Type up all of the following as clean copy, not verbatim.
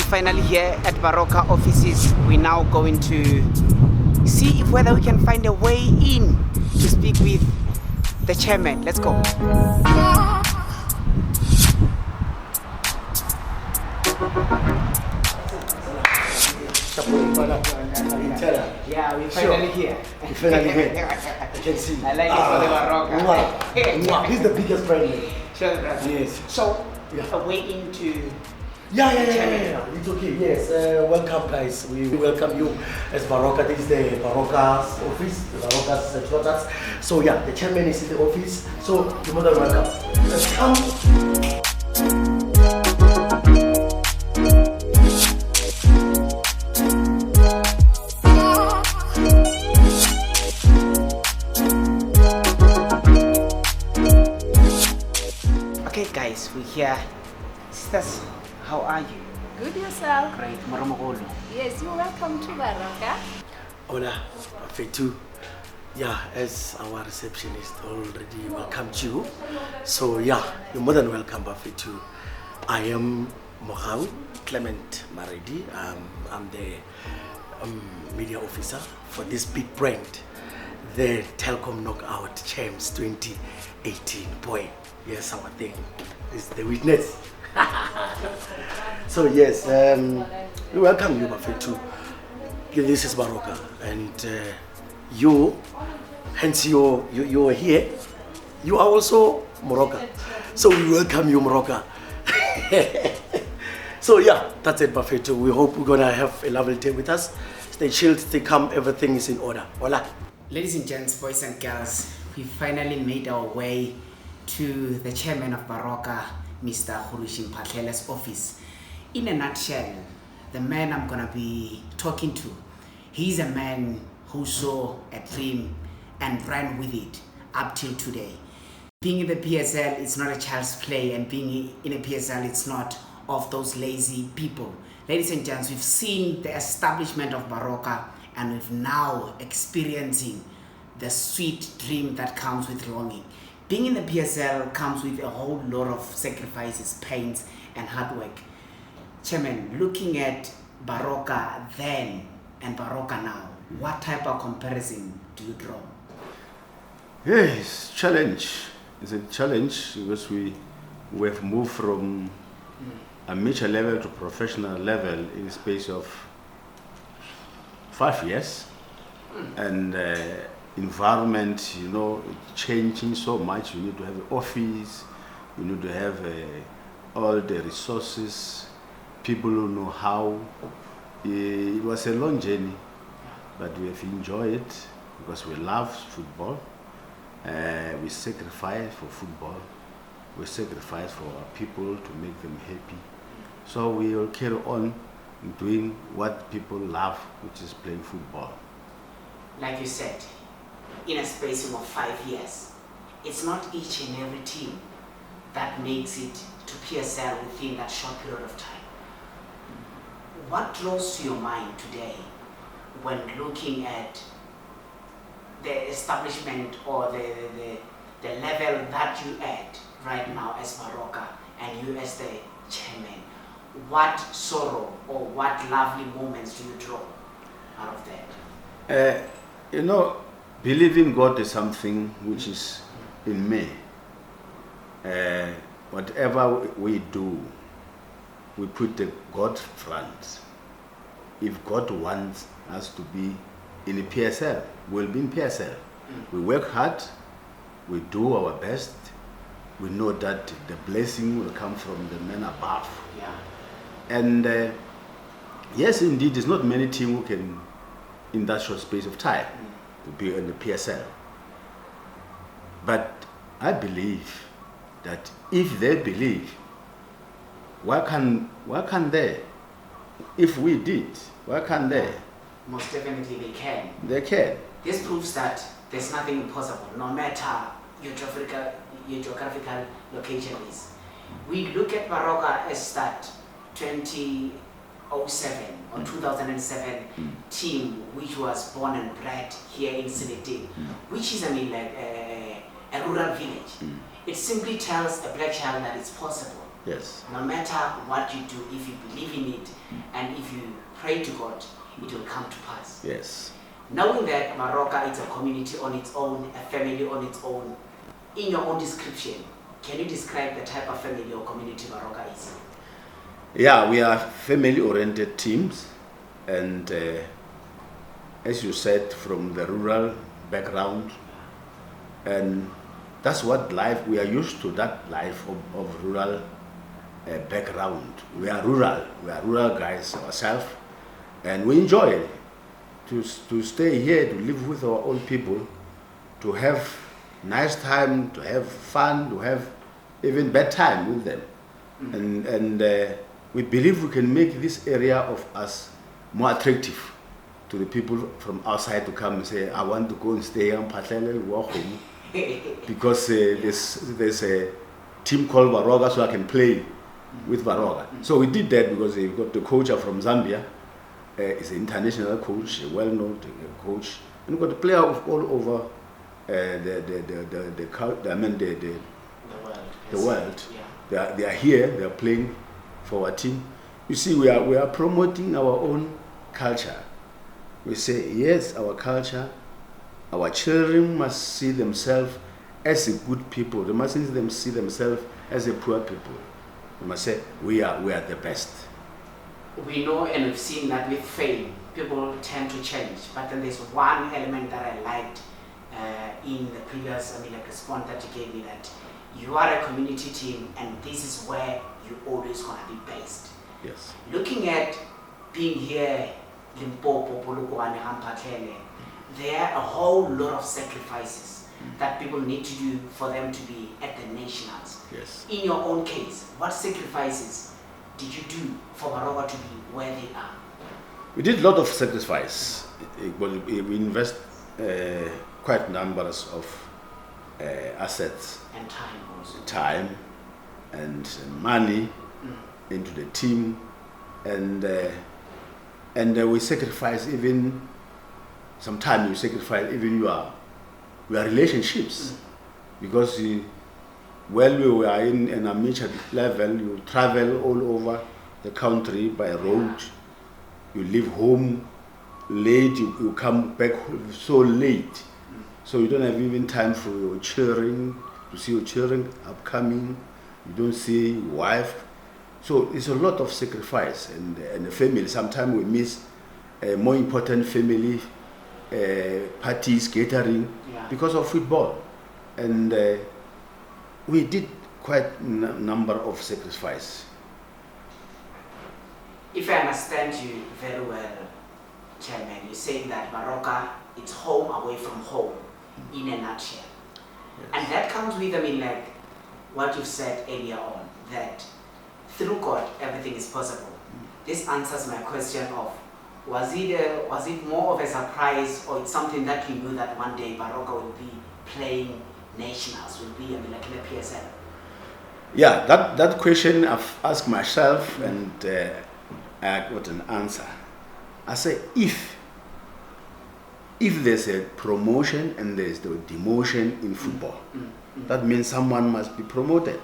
finally here at Baroka offices. We're now going to see if whether we can find a way in to speak with the chairman. Let's go. Yeah, we're finally here. We're finally here. You can see. I like it for the Baroka. Wow. This is the biggest brand. Sure. Yes. So, Yeah. a way into... Yeah. It's okay. Yes. Welcome, guys. We welcome you as Baroka. This is the Baroka's office, the Baroka's headquarters. So yeah, the chairman is in the office. So you're more than welcome. Let's come. Okay, guys, we're here. Sisters, how are you? Good yourself. Great, Moremogolo. Yes, you're welcome to Baroka. Hola, Fetu. Yeah, as our receptionist already welcomed you. So yeah, you're more than welcome, Fetu. I am Mohau Clement Maredi. I'm the media officer for this big brand, the Telkom Knockout Champs 2018. Boy, yes, our thing is the witness. So yes, we welcome you, Fetu. This is Baroka, and you, hence you're here. You are also Moroka, so we welcome you, Moroka. So yeah, that's it, Fetu. We hope we're gonna have a lovely day with us. Stay chilled, stay calm, everything is in order. Hola. Ladies and gents, boys and girls, we finally made our way to the chairman of Baroka, Mr. Khurishi Mphahlele's office. In a nutshell, the man I'm gonna be talking to, he's a man who saw a dream and ran with it up till today. Being in the PSL, it's not a child's play, and being in a PSL, it's not of those lazy people. Ladies and gents, we've seen the establishment of Baroka, and we've now experiencing the sweet dream that comes with longing. Being in the PSL comes with a whole lot of sacrifices, pains, and hard work. Chairman, looking at Baroka then and Baroka now, what type of comparison do you draw? Yes, challenge. It's a challenge because we have moved from amateur level to professional level in the space of 5 years, and environment, changing so much. You need to have an office, you need to have all the resources, people who know how. It was a long journey, but we have enjoyed it because we love football. We sacrifice for football, we sacrifice for our people to make them happy. So we will carry on doing what people love, which is playing football. Like you said, in a space of 5 years, it's not each and every team that makes it to PSL within that short period of time. What draws to your mind today when looking at the establishment or the level that you at right now as Baroka and you as the chairman? What sorrow or what lovely moments do you draw out of that? Believing God is something which is in me. Whatever we do, we put the God front. If God wants us to be in a PSL, we'll be in PSL. We work hard, we do our best. We know that the blessing will come from the men above. Yeah. And yes, indeed, there's not many teams who can, in that short space of time, to be in the PSL. But I believe that if they believe, why can't they? If we did, why can't they? Most definitely they can. They can. This proves that there's nothing impossible, no matter your geographical location is. We look at Baroka as that 2007 or 2007 team which was born and bred here in Senegal, which is like a rural village. It simply tells a black child that it's possible. Yes. No matter what you do, if you believe in it and if you pray to God, it will come to pass. Yes. Knowing that Baroka is a community on its own, a family on its own, in your own description, can you describe the type of family or community Baroka is? Yeah, we are family-oriented teams, and as you said, from the rural background, and that's what life, we are used to that life of rural background. We are rural guys ourselves, and we enjoy it. To stay here, to live with our own people, to have nice time, to have fun, to have even bad time with them. And we believe we can make this area of us more attractive to the people from outside to come and say, I want to go and stay in Mphahlele, walk home, because there's a team called Baroka, so I can play with Baroka. So we did that because we got the coach from Zambia. He's an international coach, a well-known coach, and we got a player of all over the world. Yeah. They are here. They are playing for our team. You see, we are promoting our own culture. We say yes, our culture. Our children must see themselves as a good people. They mustn't see themselves as a poor people. They must say we are the best. We know and we've seen that with fame, people tend to change. But then there's one element that I liked in the previous, response that you gave me, that you are a community team and this is where you're always going to be based. Yes. Looking at being here, Limpopo, Polokwane, Ga-Mphahlele, there are a whole lot of sacrifices that people need to do for them to be at the nationals. Yes. In your own case, what sacrifices did you do for Baroka to be where they are? We did a lot of sacrifice. We invest quite numbers of assets, And time also. time and money into the team, and we sacrifice even sometimes you sacrifice even your relationships, because when we were in an amateur level, you travel all over the country by road. You leave home late, you come back so late. So you don't have even time for your children, to see your children upcoming. You don't see your wife. So it's a lot of sacrifice, and the family. Sometimes we miss more important family parties, catering, because of football. And we did quite a number of sacrifice. If I understand you very well, Chairman, you're saying that Baroka, it's home away from home, in a nutshell. Yes. And that comes with, like what you've said earlier on, that through God, everything is possible. This answers my question of, was it more of a surprise, or it's something that you knew that one day Baroka will be playing nationals, will be like in the PSL? Yeah, that question I've asked myself, and I got an answer. I say, if there's a promotion and there's the demotion in football, that means someone must be promoted,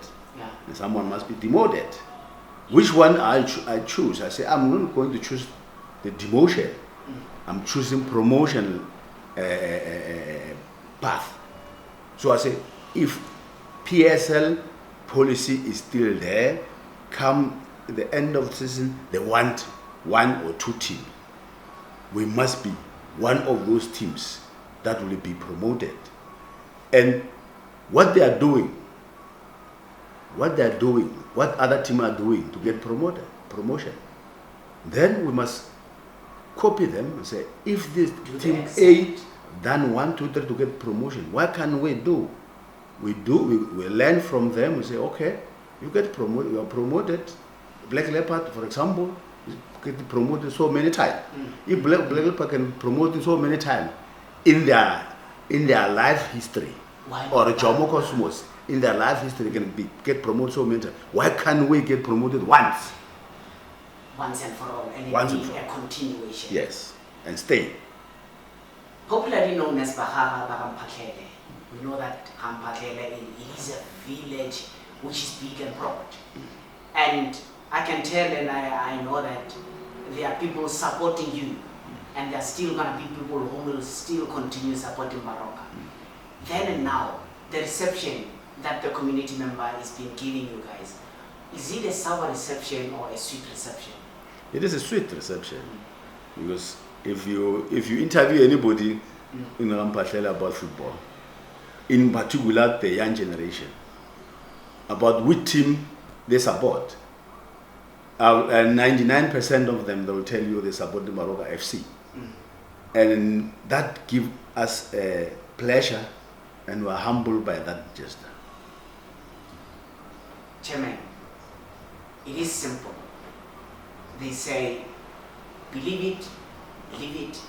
and someone must be demoted. Which one I choose? I say, I'm not going to choose the demotion. I'm choosing promotion path. So I say, if PSL policy is still there, come the end of the season, they want one or two teams. We must be one of those teams that will be promoted. And what they are doing, what other teams are doing to get promotion, then we must copy them and say, if this team A done 1, 2, 3 to get promotion, what can we do? We learn from them. We say, okay, you get promoted. You are promoted. Black Leopard, for example, get promoted so many times. If Black Leopard can promote so many times in their life history, or Jomo Cosmos in their life history can get promoted so many times, why can't we get promoted once? Once and for all, and Once it and be for a continuation. Yes, and stay. Popularly known as Ga-Mphahlele, we know that Ga-Mphahlele is a village which is big and broad. And I can tell and I know that there are people supporting you, and there are still going to be people who will still continue supporting Baroka. Then and now, the reception that the community member is been giving you guys, is it a sour reception or a sweet reception? It is a sweet reception, because if you interview anybody in Ga-Mphahlele about football, in particular the young generation, about which team they support, and 99% of them, they will tell you they support the Baroka FC. And that gives us a pleasure, and we are humbled by that gesture. Chairman, it is simple. They say, believe it,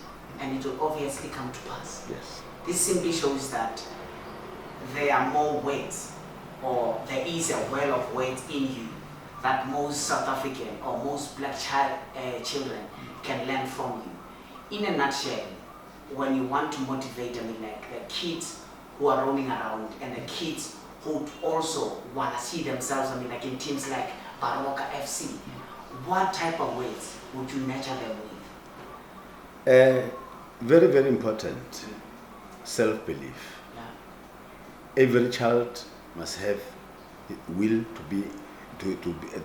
and it will obviously come to pass. Yes. This simply shows that there are more words, or there is a well of words in you that most South African or most black children can learn from you. In a nutshell, when you want to motivate, like the kids who are roaming around and the kids who also want to see themselves, like in teams like Baroka FC, what type of words would you nurture them with? Very, very important. Self-belief. Yeah. Every child must have the will to be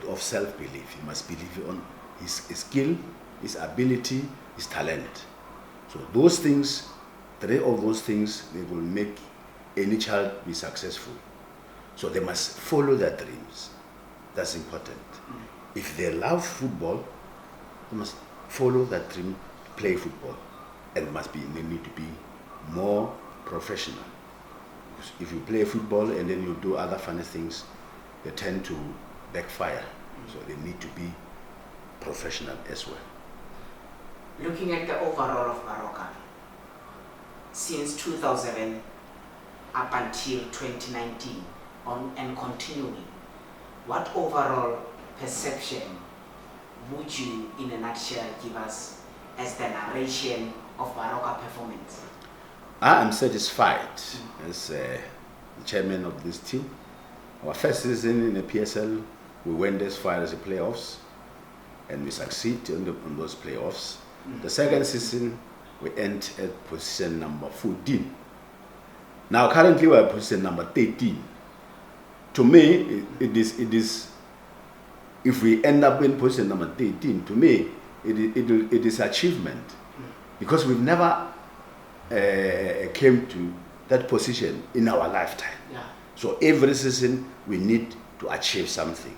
of self-belief. He must believe on his skill, his ability, his talent. So those things, three of those things, they will make any child be successful. So they must follow their dreams. That's important. If they love football, they must follow that dream, play football, and they need to be more professional. Because if you play football and then you do other funny things, they tend to backfire. So they need to be professional as well. Looking at the overall of Baroka, since 2007 up until 2019 and continuing, what overall perception would you, in a nutshell, give us as the narration of Baroka performance? I am satisfied as the chairman of this team. Our first season in the PSL, we went as far as the playoffs, and we succeeded on those playoffs. The second season, we end at position number 14. Now, currently, we are position number 13. To me, it is. If we end up in position number 13, to me, it is achievement, because we've never came to that position in our lifetime. Yeah. So every season we need to achieve something.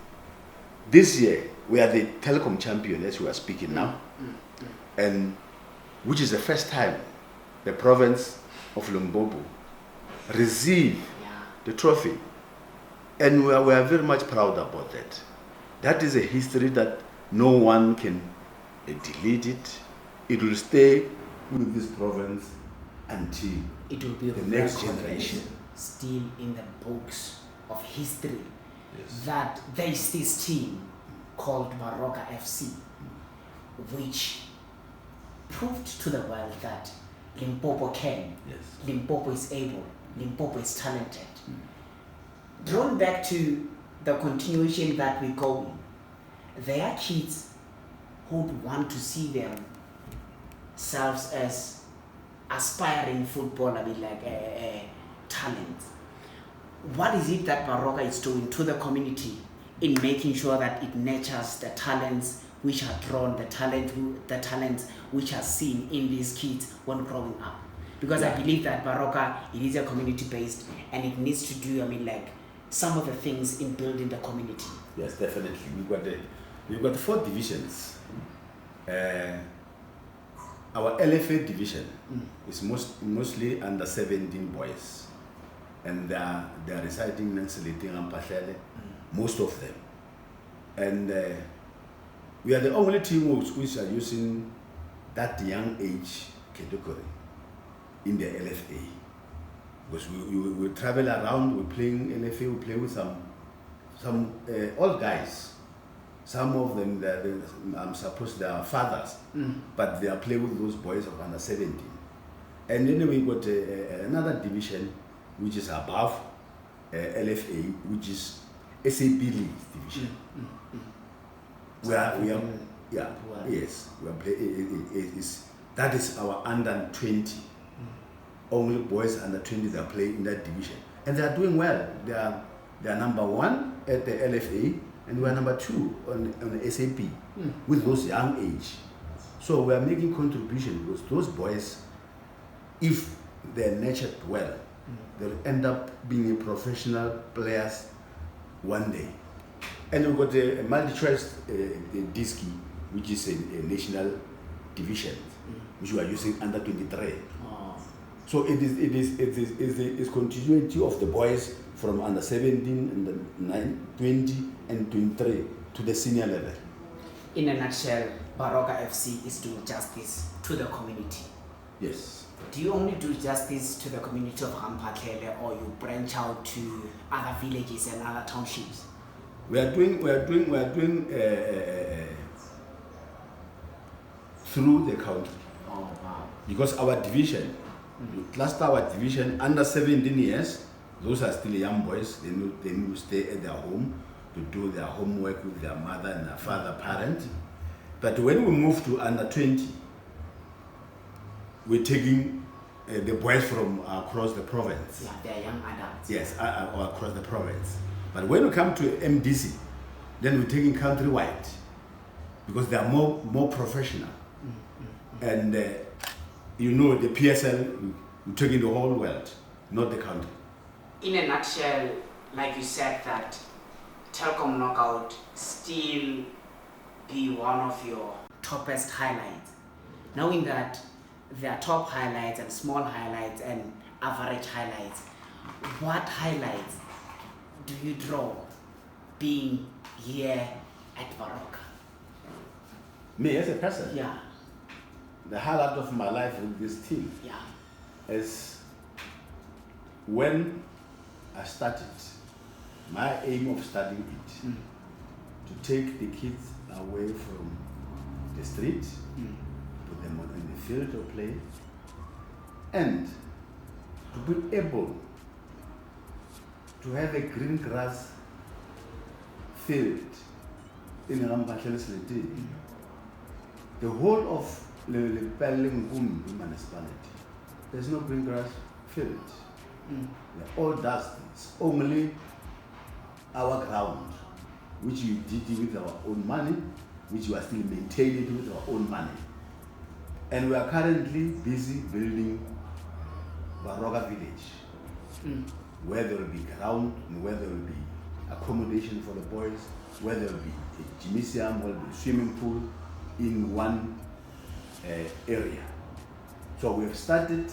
This year we are the telecom champion, as we are speaking now, and which is the first time the province of Limpopo receive the trophy, and we are very much proud about that. That is a history that no one can delete it. It will stay with this province until It will be the next recorded generation. still in the books of history. Yes. That there is this team called Baroka FC, which proved to the world that Limpopo can, Yes. Limpopo is able, Limpopo is talented. Drawn back to the continuation that we go in, there are kids who would want to see themselves as aspiring footballer, talent. What is it that Baroka is doing to the community in making sure that it nurtures the talents which are drawn, the talents which are seen in these kids when growing up? Because I believe that Baroka, it is a community-based, and it needs to do, some of the things in building the community. Yes, definitely. We've got 4 divisions. Our LFA division is mostly under 17 boys, and they are residing in Ga-Mphahlele, most of them. And we are the only team which are using that young age category in the LFA. Because we travel around, we're playing LFA, we play with some old guys. Some of them, I'm supposed they are fathers, but they are playing with those boys of under 17. And then we got another division which is above LFA, which is SAB League division. We are, yeah, Wow. yes, we are that is our under 20. Only boys under 20 that play in that division, and they are doing well. They are number 1 at the LFA, and we are number 2 on the SAP with those young age. So we are making contribution because those boys, if they're nurtured well, they'll end up being professional players one day. And we've got a multi-choice DISCI, which is a national division, which we are using under 23. Oh. So it is continuity of the boys from under 17 and 9, 20 and 23 to the senior level. In a nutshell, Baroka FC is doing justice to the community. Yes. Do you only do justice to the community of Ga-Mphahlele, or you branch out to other villages and other townships? We are doing through the country, Oh wow. because our division, cluster our division under 17 years, those are still young boys. They need to stay at their home to do their homework with their mother and their father parent. But when we move to under 20, we're taking the boys from across the province. Yeah, they are young adults. Yes, across the province. But when we come to MDC, then we're taking countrywide because they are more professional. And you know, the PSL, we're taking the whole world, not the country. In a nutshell, like you said, that Telkom Knockout still be one of your toppest highlights, knowing that there are top highlights and small highlights and average highlights. What highlights do you draw being here at Baroka? Me as a person, Yeah, the highlight of my life with this team yeah. is when I started, my aim of starting it, to take the kids away from the street, put them in the field of play, and to be able to have a green grass field in Ga-Mphahlele City. The whole of Limpopo municipality, there's no green grass field. They're all dust. It's only our ground, which we did with our own money, which we are still maintaining with our own money. And we are currently busy building Baroka village, where there will be ground and where there will be accommodation for the boys, where there will be a gymnasium, where there will be a swimming pool in one area. So we have started.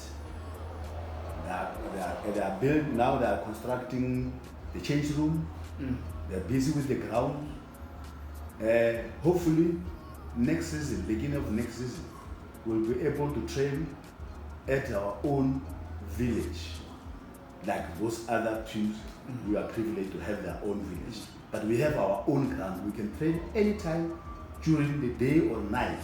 They are building now. They are constructing the change room. They are busy with the ground. Hopefully, next season, beginning of next season, we'll be able to train at our own village, like those other teams. We are privileged to have their own village, but we have our own ground. We can train anytime during the day or night.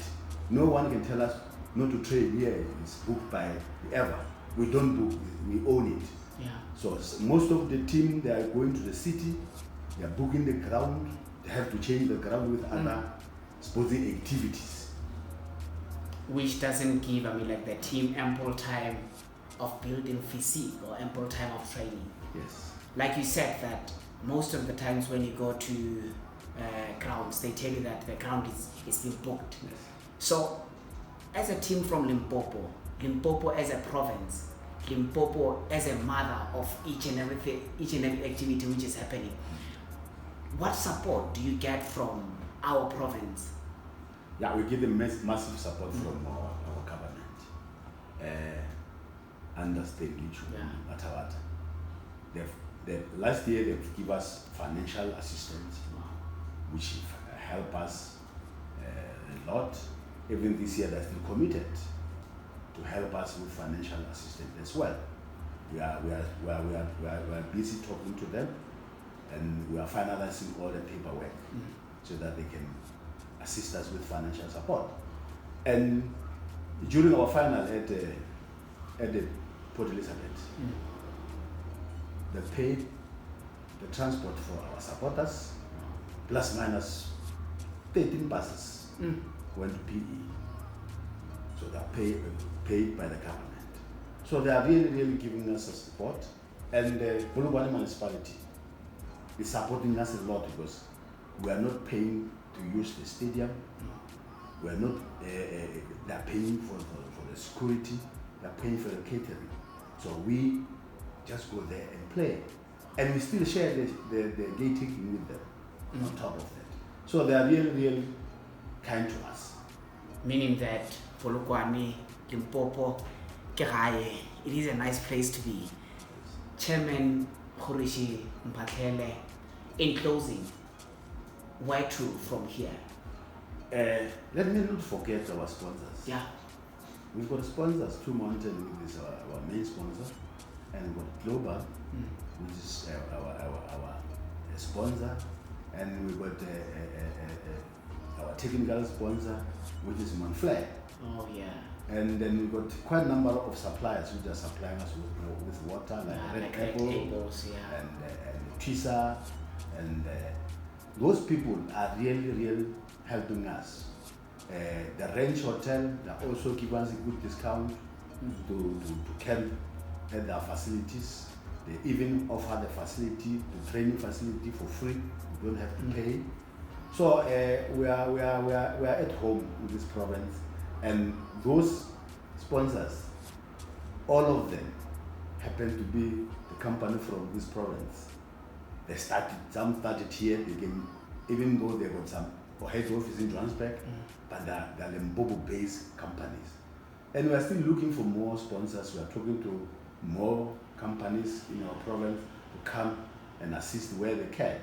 No one can tell us not to train here. It's booked by whoever. We don't book, we own it. Yeah. So most of the team, they are going to the city, they are booking the ground, they have to change the ground with other sporting activities. Which doesn't give, like the team ample time of building physique or ample time of training. Yes. Like you said, that most of the times when you go to grounds, they tell you that the ground is being booked. Yes. So, as a team from Limpopo, Limpopo as a province, Limpopo as a mother of each and every activity which is happening, what support do you get from our province? Yeah, we give them massive support from our government. Understand Yeah. last year they've given us financial assistance, which help us a lot. Even this year they're still committed to help us with financial assistance as well. We are busy talking to them, and we are finalizing all the paperwork so that they can assist us with financial support. And during our final at the Port Elizabeth, they paid the transport for our supporters, plus minus 13 buses went to PE. So they are paid by the government. So they are really giving us a support. And the Polokwane municipality is supporting us a lot because we are not paying to use the stadium. We are not, they are paying for the security, they are paying for the catering. So we just go there and play. And we still share the gate ticket with them on top of that. So they are really kind to us. Meaning that Polokwane, Limpopo, it is a nice place to be. Chairman Khurishi Mphahlele, in closing, where to from here? Let me not forget our sponsors. Yeah. We've got sponsors, Two Mountain, which is our main sponsor, and we've got Global, which is our sponsor, and we've got our technical sponsor, which is Monflair. Oh yeah. And then we've got quite a number of suppliers which are supplying us with water, like Red Apple, yeah. and Tisa, and those people are really helping us. The Range Hotel, they also give us a good discount to camp at their facilities. They even offer the facility, the training facility for free. You don't have to pay. So we are at home in this province, and those sponsors, all of them happen to be the company from this province. Some started here, even though they got some head office in Johannesburg, but they're Limpopo-based companies. And we are still looking for more sponsors. We are talking to more companies in our province to come and assist where they can.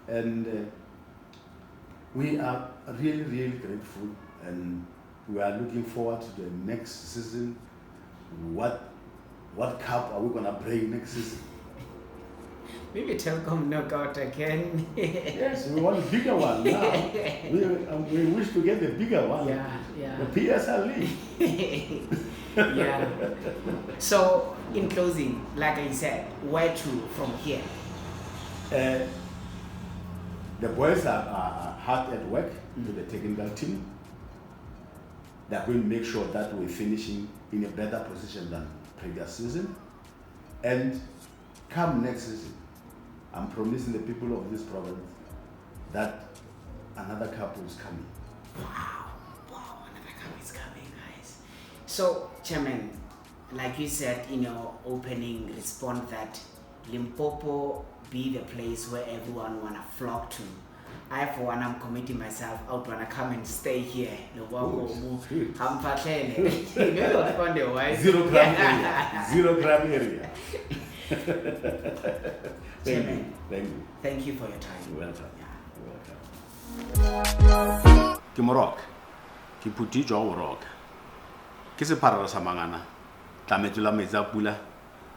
And we are really grateful, and we are looking forward to the next season. What cup are we going to bring next season? Maybe Telkom knockout again. Yes, we want a bigger one now. We wish to get the bigger one. Yeah. The PSL League. Yeah. So, in closing, like I said, where to from here? The boys are hard at work with the technical team. They are going to make sure that we're finishing in a better position than previous season. And come next season, I'm promising the people of this province that another cup is coming. Wow, another cup is coming, guys. So, Chairman, like you said in your opening response that Limpopo be the place where everyone wanna flock to. I, for one, I'm committing myself out when I come and stay here. Ga-Mphahlele. You know what on the way? Zero crime area. Chairman, Thank you. Thank you for your time. You're welcome. Yeah. You're welcome. Ke Morok, ke puti jo Morok. Ke se parara sa mangana. Tlametula metsa pula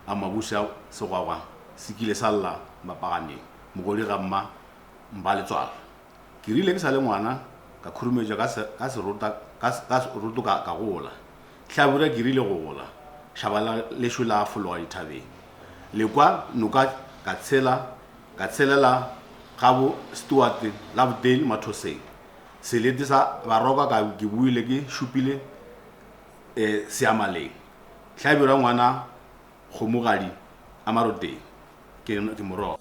a mabusa segwagwa. Sikile salla mapagane. Mogoli ga mma mba letswala. Ke rile ke sa le ngwana ka khurumetša ka se rutu ka gola. Hlabura ke rile go gola. Shabala le shula folwa dithabeng. Lekwa nuka ka tselela gabo Stuart Lovedale Mathoseng. Selete sa Baroka ka ke buile ke shupile seamaleng. Hlabura ngwana khomogadi a maroteng ke Morok.